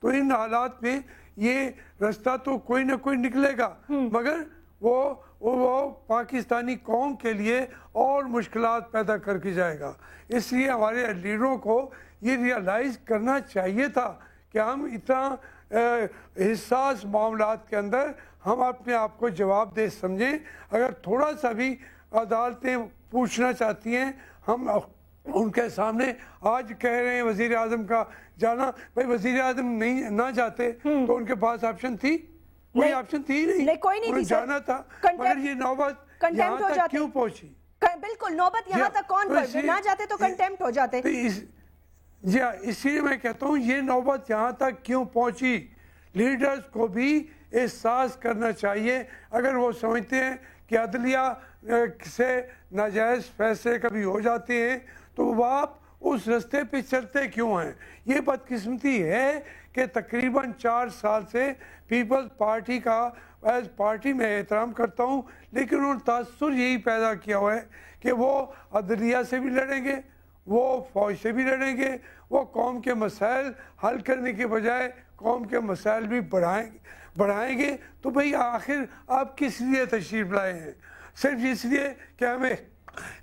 तो इन हालात में ये रास्ता तो कोई ना कोई निकलेगा, मगर वो पाकिस्तानी कौम के लिए और मुश्किलात पैदा करके जाएगा। इसलिए हमारे लीडरों को ये रियलाइज़ करना चाहिए था कि हम इतना हिस्सास मामलात के अंदर हम अपने आप को जवाब दे समझें। अगर थोड़ा सा भी अदालतें पूछना चाहती हैं, हम उनके सामने आज कह रहे हैं वजीर आजम का जाना, भाई वजीर आजम नहीं ना जाते तो उनके पास ऑप्शन थी? कोई ऑप्शन थी नहीं, कोई नहीं थी, जाना था। मगर ये नौबत यहाँ तक क्यों पहुंची? बिल्कुल, नौबत यहाँ तक कौन पहुंची? ना जाते तो कंटेम्प्ट हो जाते। जी हाँ, इसीलिए मैं कहता हूँ ये नौबत यहाँ तक क्यों पहुंची। लीडर्स को भी एहसास करना चाहिए। अगर वो समझते हैं कि अदलिया से नाजायज़ फैसले कभी हो जाते हैं तो वो आप उस रास्ते पे चलते क्यों हैं? ये बदकिस्मती है कि तकरीबन 4 साल से पीपल्स पार्टी का एज पार्टी में एहतराम करता हूँ, लेकिन उन्होंने तासुर यही पैदा किया हुआ है कि वो अदलिया से भी लड़ेंगे, वो फौज से भी लड़ेंगे, वो कौम के मसाइल हल करने के बजाय कौम के मसाइल भी बढ़ाएंगे। तो भाई आखिर आप किस लिए तशरीफ लाए हैं? सिर्फ इसलिए कि हमें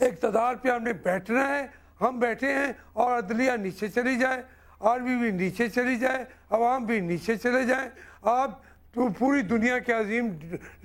इक़्तिदार पे हमने बैठना है, हम बैठे हैं और अदलिया नीचे चली जाए, आर्मी भी नीचे चली जाए, अवाम भी नीचे चले जाए। आप तो पूरी दुनिया के अजीम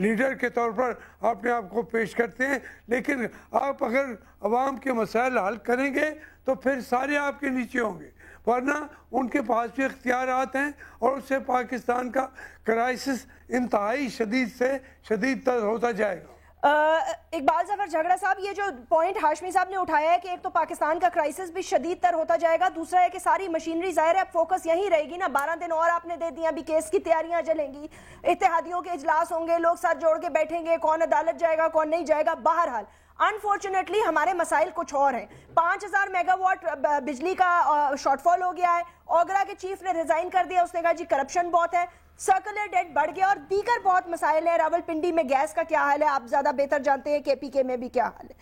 लीडर के तौर पर अपने आप को पेश करते हैं, लेकिन आप अगर अवाम के मसाइल हल करेंगे तो फिर सारे आपके नीचे होंगे, वरना उनके पास भी इख्तियारात हैं और उससे पाकिस्तान का क्राइसिस इंतहाई शदीद से शदीद तर होता जाएगा। इकबाल ज़फ़र झगड़ा साहब, ये जो पॉइंट हाशमी साहब ने उठाया है कि एक तो पाकिस्तान का क्राइसिस भी शदीद तर होता जाएगा, दूसरा है कि सारी मशीनरी ज़ाहिर है अब फोकस यहीं रहेगी ना। 12 दिन और आपने दे दिया, अभी केस की तैयारियां चलेंगी, इत्तेहादियों के इजलास होंगे, लोग साथ जोड़ के बैठेंगे, कौन अदालत जाएगा कौन नहीं जाएगा। बहरहाल अनफॉर्चुनेटली हमारे मसाइल कुछ और हैं। 5000 मेगावाट बिजली का शॉर्टफॉल हो गया है। ओगरा के चीफ ने रिजाइन कर दिया, उसने कहा जी करप्शन बहुत है, सर्कुलर डेट बढ़ गया और दीगर बहुत मसाइल हैं। रावलपिंडी में गैस का क्या हाल है आप ज्यादा बेहतर जानते हैं, केपीके में भी क्या हाल है।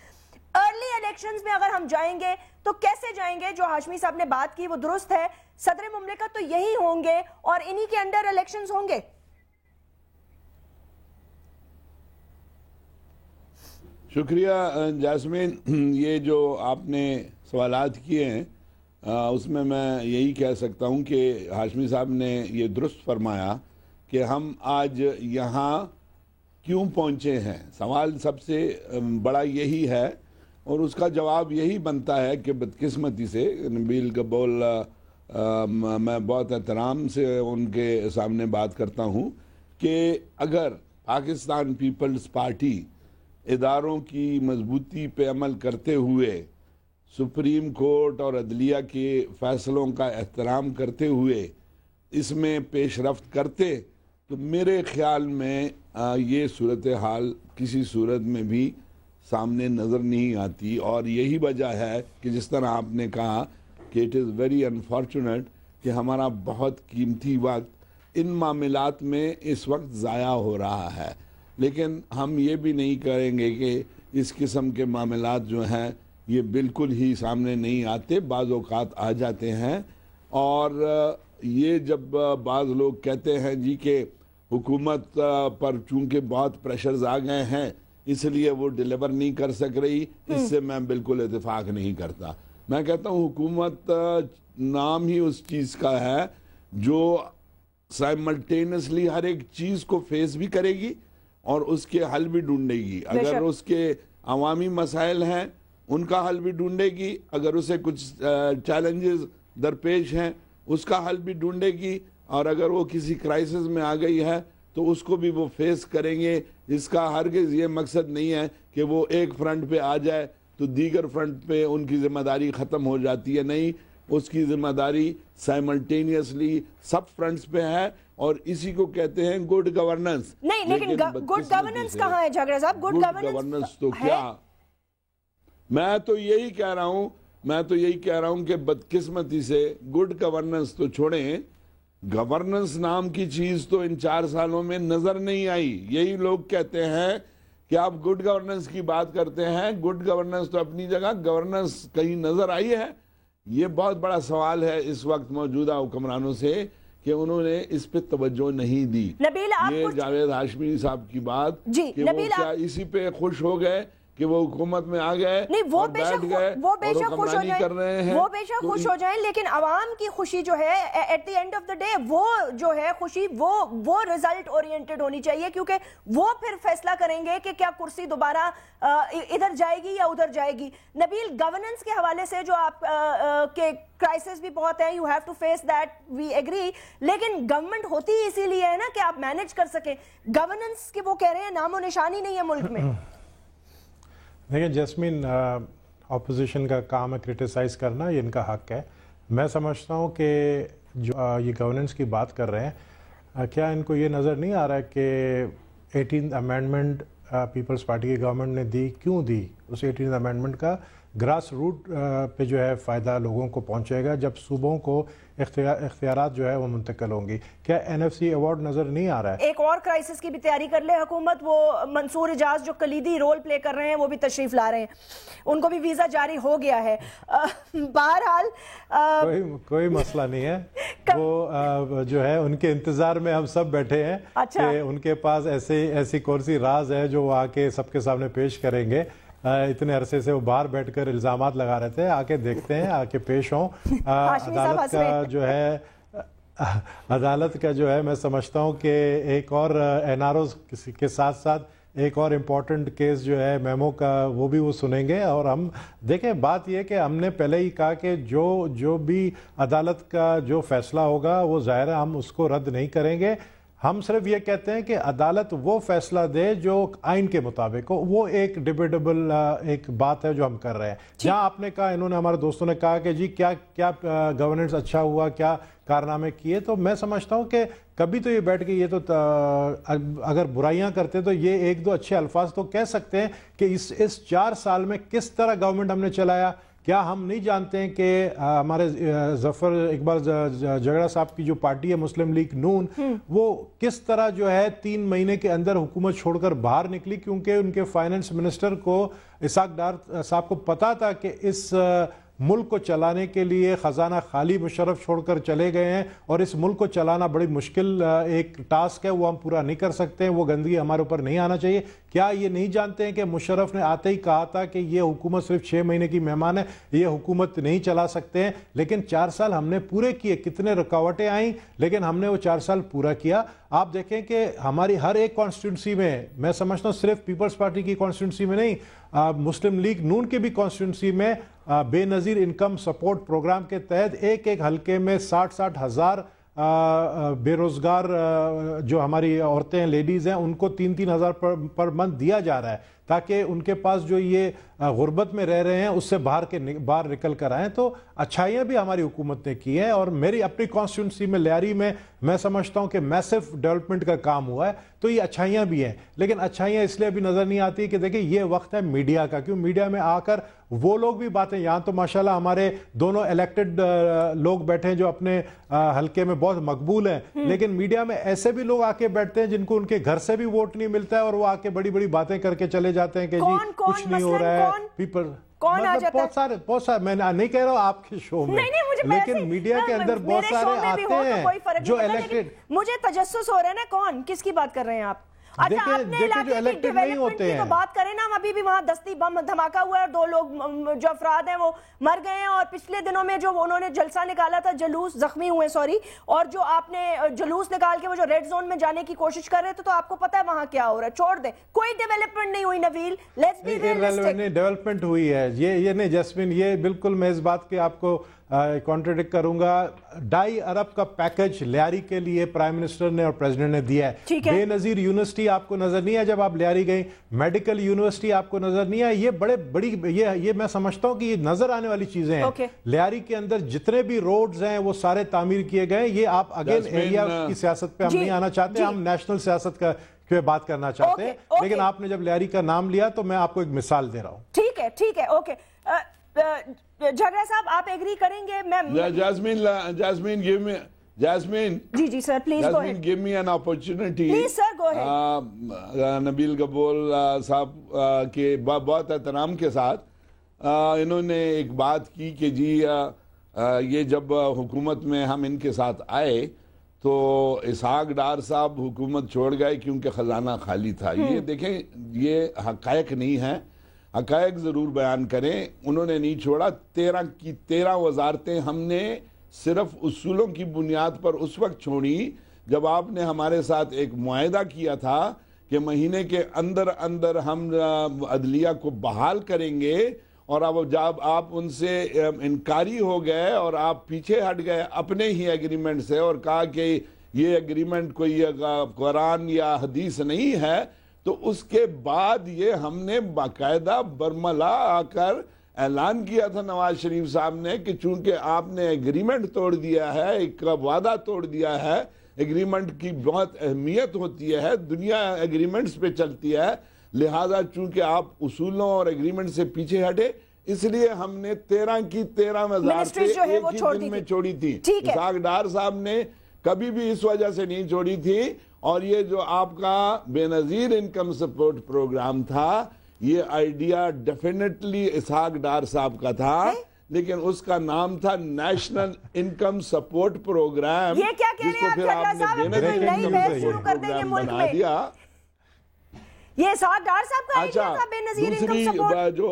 अर्ली इलेक्शंस में अगर हम जाएंगे तो कैसे जाएंगे? जो हाशमी साहब ने बात की वो दुरुस्त है, सदर मुमलिकत तो यही होंगे और इन्हीं के अंडर इलेक्शंस होंगे। शुक्रिया जास्मीन, ये जो आपने सवालात किए हैं उसमें मैं यही कह सकता हूँ कि हाशमी साहब ने ये दुरुस्त फरमाया कि हम आज यहाँ क्यों पहुँचे हैं। सवाल सबसे बड़ा यही है और उसका जवाब यही बनता है कि बदकिस्मती से नबील कबूल मैं बहुत एहतराम से उनके सामने बात करता हूँ कि अगर पाकिस्तान पीपल्स पार्टी इदारों की मजबूती पे अमल करते हुए, सुप्रीम कोर्ट और अदलिया के फ़ैसलों का एहतराम करते हुए इसमें पेशरफ्त करते तो मेरे ख़्याल में ये सूरत हाल किसी सूरत में भी सामने नज़र नहीं आती। और यही वजह है कि जिस तरह आपने कहा कि इट इज़ वेरी अनफॉर्चुनेट कि हमारा बहुत कीमती वक्त इन मामलात में इस वक्त ज़ाया हो रहा है। लेकिन हम ये भी नहीं करेंगे कि इस किस्म के मामलात जो हैं ये बिल्कुल ही सामने नहीं आते, बाज़ औक़ात आ जाते हैं। और ये जब बाज़ लोग कहते हैं जी कि हुकूमत पर चूँकि बहुत प्रेशर्स आ गए हैं इसलिए वो डिलीवर नहीं कर सक रही, इससे मैं बिल्कुल इत्तेफाक नहीं करता। मैं कहता हूँ हुकूमत नाम ही उस चीज़ का है जो साइमल्टेनियसली हर एक चीज़ को फेस भी करेगी और उसके हल भी ढूंढेगी। अगर उसके अवामी मसाइल हैं उनका हल भी ढूंढेगी, अगर उसे कुछ चैलेंजेस दरपेश हैं उसका हल भी ढूंढेगी, और अगर वो किसी क्राइसिस में आ गई है तो उसको भी वो फेस करेंगे। इसका हरगिज़ ये मकसद नहीं है कि वो एक फ्रंट पे आ जाए तो दीगर फ्रंट पे उनकी जिम्मेदारी ख़त्म हो जाती है। नहीं, उसकी जिम्मेदारी साइमल्टेनियसली सब फ्रंट्स पे है और इसी को कहते हैं गुड गवर्नेंस। नहीं, लेकिन गुड गवर्नेंस कहाँ है झगड़ा साहब? गुड गवर्नेंस तो क्या, मैं तो यही कह रहा हूं कि बदकिस्मती से गुड गवर्नेंस तो छोड़ें, गवर्नेंस नाम की चीज तो इन 4 सालों में नजर नहीं आई। यही लोग कहते हैं कि आप गुड गवर्नेंस की बात करते हैं, गुड गवर्नेंस तो अपनी जगह, गवर्नेंस कहीं नजर आई है? ये बहुत बड़ा सवाल है इस वक्त मौजूदा हुक्मरानों से कि उन्होंने इस पे तवज्जो नहीं दी। नबील, आप ये जावेद हाशमी साहब की बात जी, कि नबील, वो क्या इसी पे खुश हो गए कि वो हुकूमत में आ गए? नहीं, वो और बेशक बैठ गए वो बेशक और खुश हो हुक्मरानी कर रहे जाए, हैं। वो बेशक तो खुश हो जाएं, लेकिन आवाम की खुशी जो है at the end of the day, वो जो है खुशी वो रिजल्ट ओरिएंटेड होनी चाहिए, क्योंकि वो फिर फैसला करेंगे कि क्या कुर्सी दोबारा इधर जाएगी या उधर जाएगी। नबील, गवर्नेंस के हवाले से जो आप के क्राइसिस भी बहुत है, you have to face that, we agree, लेकिन गवर्नमेंट होती ही इसीलिए है ना कि आप मैनेज कर सके। गवर्नेंस के वो कह रहे हैं नामो निशानी नहीं है मुल्क में। देखिए जैस्मीन, ऑपोजिशन का काम है क्रिटिसाइज़ करना, ये इनका हक है। मैं समझता हूँ कि जो ये गवर्नेंस की बात कर रहे हैं, क्या इनको ये नज़र नहीं आ रहा है कि 18th अमेंडमेंट पीपल्स पार्टी की गवर्नमेंट ने दी, क्यों दी? उस 18th अमेंडमेंट का ग्रास रूट पे जो है फ़ायदा लोगों को पहुँचेगा जब सूबों को इख्तियारात जो है वो मुंतकिल होंगी। क्या NFC अवार्ड नज़र नहीं आ रहा है? एक और क्राइसिस की भी तैयारी कर ले हुकूमत, वो मंसूर इजाज जो कलीदी रोल प्ले कर रहे हैं वो भी तशरीफ ला रहे हैं, उनको भी वीज़ा जारी हो गया है। बहरहाल कोई मसला नहीं है, वो जो है उनके इंतज़ार में हम सब बैठे हैं। अच्छा। कि उनके पास ऐसी कौन सी राज है जो वो आके सबके सामने पेश करेंगे। इतने अरसे से वो बाहर बैठकर इल्जामात लगा रहे थे, आके देखते हैं, आके पेश हों। अदालत का जो है मैं समझता हूँ कि एक और NROs के साथ साथ एक और इम्पोर्टेंट केस जो है मेमो का, वो भी वो सुनेंगे। और हम देखें, बात यह कि हमने पहले ही कहा कि जो भी अदालत का जो फैसला होगा वो ज़ाहिर है हम उसको रद्द नहीं करेंगे। हम सिर्फ ये कहते हैं कि अदालत वो फैसला दे जो आइन के मुताबिक हो। वो एक डिबेटेबल एक बात है जो हम कर रहे हैं। जहां आपने कहा, इन्होंने, हमारे दोस्तों ने कहा कि जी क्या क्या गवर्नेंस अच्छा हुआ, क्या कारनामे किए, तो मैं समझता हूं कि कभी तो ये बैठ के ये तो अगर बुराइयां करते तो ये एक दो अच्छे अल्फाज तो कह सकते हैं कि इस 4 साल में किस तरह गवर्नमेंट हमने चलाया। क्या हम नहीं जानते हैं कि हमारे जफर इकबाल झगड़ा साहब की जो पार्टी है मुस्लिम लीग नून, वो किस तरह जो है 3 महीने के अंदर हुकूमत छोड़कर बाहर निकली, क्योंकि उनके फाइनेंस मिनिस्टर को इसाक डार साहब को पता था कि इस मुल्क को चलाने के लिए खजाना खाली मुशर्रफ छोड़कर चले गए हैं और इस मुल्क को चलाना बड़ी मुश्किल एक टास्क है, वो हम पूरा नहीं कर सकते हैं, वो गंदगी हमारे ऊपर नहीं आना चाहिए। क्या ये नहीं जानते हैं कि मुशर्रफ ने आते ही कहा था कि ये हुकूमत सिर्फ 6 महीने की मेहमान है, ये हुकूमत नहीं चला सकते हैं। लेकिन 4 साल हमने पूरे किए, कितने रुकावटें आई लेकिन हमने वो 4 साल पूरा किया। आप देखें कि हमारी हर एक कॉन्स्टिट्यूंसी में, मैं समझता हूँ सिर्फ पीपल्स पार्टी की कॉन्स्टिट्यूंसी में नहीं, मुस्लिम लीग नून के भी कॉन्स्टिट्यूंसी में बेनज़ीर इनकम सपोर्ट प्रोग्राम के तहत एक हल्के में 60-60 हज़ार बेरोजगार जो हमारी औरतें हैं, लेडीज़ हैं, उनको 3-3 हज़ार पर मंथ दिया जा रहा है ताकि उनके पास जो ये गुर्बत में रह रहे हैं उससे बाहर निकल कर आएँ। तो अच्छाइयाँ भी हमारी हुकूमत ने की हैं और मेरी अपनी कॉन्स्टिट्यूंसी में लियारी में मैं समझता हूँ कि मैसिव डेवलपमेंट का काम हुआ है। तो ये अच्छाइयाँ भी हैं, लेकिन अच्छाइयाँ इसलिए भी नज़र नहीं आती कि देखिए ये वक्त है मीडिया का, क्यों मीडिया में आकर वो लोग भी बातें, यहाँ तो माशाल्लाह हमारे दोनों इलेक्टेड लोग बैठे हैं जो अपने हल्के में बहुत मकबूल हैं, लेकिन मीडिया में ऐसे भी लोग आके बैठते हैं जिनको उनके घर से भी वोट नहीं मिलता है और वो आके बड़ी बड़ी बातें करके चले जाते हैं कि जी कुछ नहीं हो रहा है। पीपल कौन आ जाता है? बहुत सारे मैं नहीं कह रहा हूँ आपके शो में, लेकिन मीडिया के अंदर बहुत सारे आते हैं जो इलेक्टेड। मुझे तजस्सुस हो रहा है ना, कौन किसकी बात कर रहे हैं आप? अच्छा, अपने इलाके की डेवलपमेंट की तो बात करें ना, अभी भी वहां दस्ती बम धमाका हुआ है, 2 लोग जो अफराद हैं वो मर गए हैं, और पिछले दिनों में जो उन्होंने जलसा निकाला था, जुलूस जख्मी हुए, सॉरी, और जो आपने जुलूस निकाल के वो जो रेड जोन में जाने की कोशिश कर रहे थे, तो आपको पता है वहां क्या हो रहा है। छोड़ दे, कोई डेवलपमेंट नहीं हुई Nabeel, let's be realistic. Development हुई है, ये नहीं जैस्मिन, ये बिल्कुल मैं इस बात की आपको कॉन्ट्रडिक्ट करूंगा। 2.5 अरब का पैकेज लियारी के लिए प्राइम मिनिस्टर ने और प्रेसिडेंट ने दिया है। बेनजीर यूनिवर्सिटी आपको नजर नहीं है जब आप लियारी गई, मेडिकल यूनिवर्सिटी आपको नजर नहीं है। ये बड़ी ये मैं समझता हूं कि ये नजर आने वाली चीजें हैं। लियारी के अंदर जितने भी रोड्स हैं वो सारे तामीर किए गए। ये आप अगेन एरिया की सियासत पे हम नहीं आना चाहते, हम नेशनल सियासत का पे बात करना चाहते हैं, लेकिन आपने जब लियारी का नाम लिया तो मैं आपको एक मिसाल दे रहा हूं। ठीक है, ओके। झगड़ा साहब, आप एग्री करेंगे? मैं Jasmine, जी sir, please go ahead, give me an opportunity. Please sir, go ahead. Nabeel Qabool साहब के बहुत एहतराम के साथ इन्होंने एक बात की कि जी ये जब हुकूमत में हम इनके साथ आए तो इसहाक डार साहब हुकूमत छोड़ गए क्योंकि ख़जाना खाली था। ये देखें, ये हक़ायक़ नहीं है, हक़ायक़ ज़रूर बयान करें। उन्होंने नहीं छोड़ा। 13 की 13 वजारतें हमने सिर्फ उसूलों की बुनियाद पर उस वक्त छोड़ी जब आपने हमारे साथ एक मुआहदा किया था कि महीने के अंदर अंदर हम अदलिया को बहाल करेंगे, और अब जब आप उनसे इनकारी हो गए और आप पीछे हट गए अपने ही एग्रीमेंट से और कहा कि ये एग्रीमेंट कोई कुरान या हदीस नहीं है, तो उसके बाद ये हमने बाकायदा बरमला आकर ऐलान किया था नवाज शरीफ साहब ने कि चूंकि आपने एग्रीमेंट तोड़ दिया है, एक वादा तोड़ दिया है, एग्रीमेंट की बहुत अहमियत होती है, दुनिया एग्रीमेंट्स पे चलती है, लिहाजा चूंकि आप उसूलों और एग्रीमेंट से पीछे हटे, इसलिए हमने 13 की 13 वजारतें एक ही दिन में छोड़ी थी। इसहाक डार साहब ने कभी भी इस वजह से नहीं छोड़ी थी। और ये जो आपका बेनजीर इनकम सपोर्ट प्रोग्राम था, ये आइडिया डेफिनेटली इसहाक डार साहब का था, लेकिन उसका नाम था नेशनल इनकम सपोर्ट प्रोग्राम। ये क्या कह रहे हैं फिर आपने बेनजीर इनकम प्रोग्राम बना दिया। ये इसहाक डार साहब का आइडिया था बेनजीर इनकम सपोर्ट। जो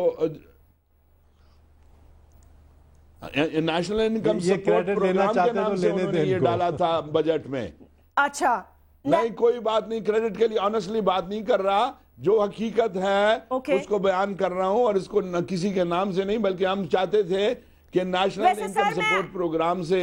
नेशनल इनकम सपोर्ट प्रोग्राम के नाम से उन्होंने ये डाला था बजट में। अच्छा, नहीं, कोई बात नहीं, क्रेडिट के लिए ऑनेस्टली बात नहीं कर रहा, जो हकीकत है उसको बयान कर रहा हूं, और इसको न किसी के नाम से नहीं, बल्कि हम चाहते थे कि नेशनल इनकम सपोर्ट प्रोग्राम से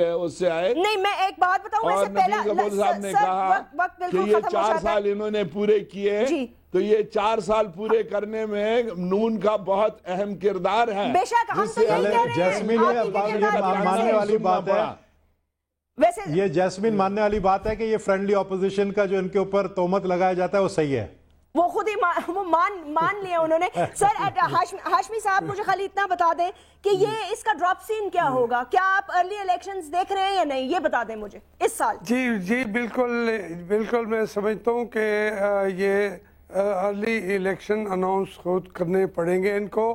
उससे आए। नहीं, मैं एक बात बताऊं, और नबील कपूर साहब ने कहा कि ये 4 साल इन्होंने पूरे किए, तो ये 4 साल पूरे करने में नून का बहुत अहम किरदार है। बेशक हम तो यही कह रहे हैं। जैस्मीन, मानने वाली बात है, वैसे ये जैस्मीन मानने वाली बात है कि ये फ्रेंडली ऑपोजिशन का जो इनके ऊपर तोहमत लगाया जाता है वो सही है, वो खुद ही मान लिया उन्होंने। सर हाशमी साहब, मुझे खाली इतना बता दें कि ये इसका ड्रॉप सीन क्या होगा, क्या आप अर्ली इलेक्शंस देख रहे हैं या नहीं, ये बता दें मुझे इस साल। जी बिल्कुल मैं समझता हूँ कि ये अर्ली इलेक्शन अनाउंस खुद करने पड़ेंगे इनको,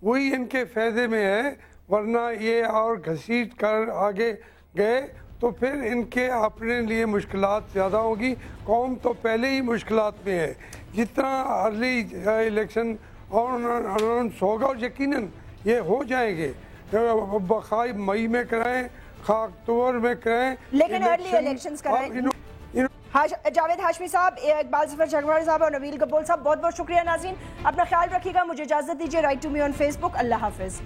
वही इनके फायदे में है, वरना ये और घसीट कर आगे गए तो फिर इनके अपने लिए मुश्किलात ज़्यादा होगी। कौम तो पहले ही मुश्किलात में है। जितना अर्ली इलेक्शन अनाउंस होगा, और यकीनन ये हो जाएंगे, खाई मई में कराएं, खा अक्टूबर में कराएं, लेकिन अर्ली इलेक्शंस कराएं। जावेद हाशमी साहब, इकबाल जफर झगवाड़ी साहब और नबील कपूर साहब, बहुत बहुत शुक्रिया। नाज़रीन, अपना ख्याल रखिएगा, मुझे इजाज़त दीजिए। Write to me on Facebook. अल्लाह हाफिज़।